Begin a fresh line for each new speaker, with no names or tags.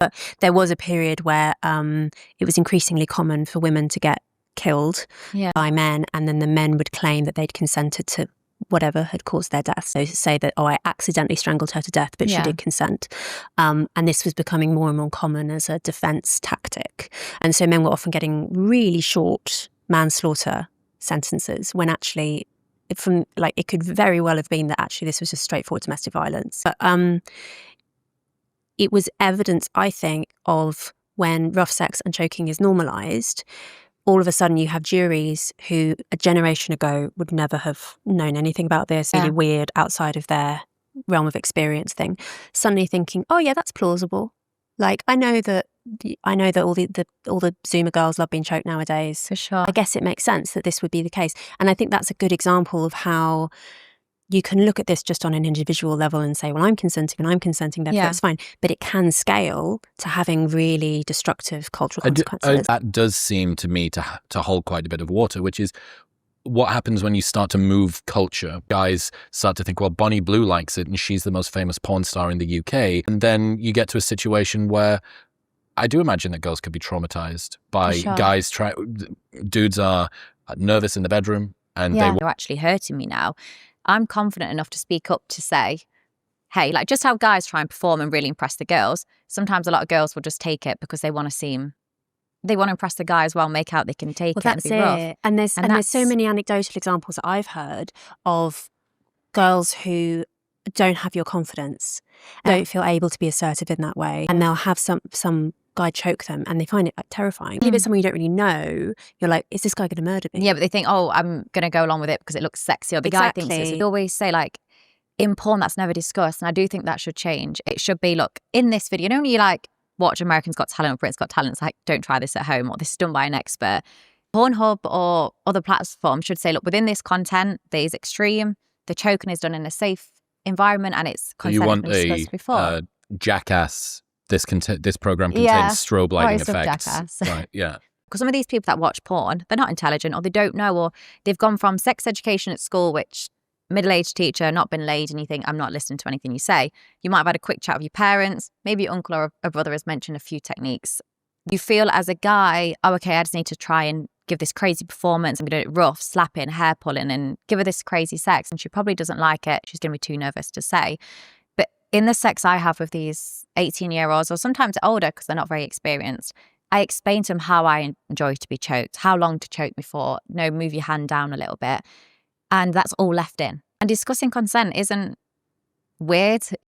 But there was a period where it was increasingly common for women to get killed by men, and then the men would claim that they'd consented to whatever had caused their death. So say that, I accidentally strangled her to death, but she did consent. And this was becoming more and more common as a defence tactic. And so men were often getting really short manslaughter sentences when actually it could very well have been that actually this was just straightforward domestic violence. But it was evidence, I think, of when rough sex and choking is normalised, all of a sudden you have juries who a generation ago would never have known anything about this, really weird, outside of their realm of experience thing, suddenly thinking, oh yeah, that's plausible. Like, I know that all the Zoomer girls love being choked nowadays.
For sure.
I guess it makes sense that this would be the case. And I think that's a good example of how you can look at this just on an individual level and say, well, I'm consenting, therefore it's fine. But it can scale to having really destructive cultural consequences.
That does seem to me to hold quite a bit of water, which is what happens when you start to move culture. Guys start to think, well, Bonnie Blue likes it and she's the most famous porn star in the UK. And then you get to a situation where I do imagine that girls could be traumatized by guys dudes are nervous in the bedroom and
they're actually hurting me now. I'm confident enough to speak up to say, hey, like just how guys try and perform and really impress the girls, sometimes a lot of girls will just take it because they want to impress the guy as well, make out they can take it and be rough.
And there's so many anecdotal examples that I've heard of girls who don't have your confidence, don't feel able to be assertive in that way, and they'll have some guy choke them and they find it like terrifying. If it's someone you don't really know, you're like, is this guy going to murder me?
Yeah, but they think, oh, I'm going to go along with it because it looks sexy, or the guy thinks it's. They always say, like, in porn that's never discussed, and I do think that should change. It should be, look, in this video, when you like watch American's Got Talent or Britain's Got Talent, it's like, don't try this at home, or this is done by an expert. Pornhub or other platforms should say, look, within this content that is extreme, the choking is done in a safe environment and it's consented and discussed before.
Jackass. This program contains strobe lighting effects.
Jackass.
Right, yeah.
Because some of these people that watch porn, they're not intelligent, or they don't know, or they've gone from sex education at school, which middle-aged teacher, not been laid, and you think, I'm not listening to anything you say. You might have had a quick chat with your parents. Maybe your uncle or a brother has mentioned a few techniques. You feel as a guy, oh, okay, I just need to try and give this crazy performance. I'm going to do it rough, slapping, hair pulling, and give her this crazy sex. And she probably doesn't like it. She's going to be too nervous to say. But in the sex I have with these 18-year-olds, or sometimes older because they're not very experienced, I explain to them how I enjoy to be choked, how long to choke me for, move your hand down a little bit. And that's all left in. And discussing consent isn't weird.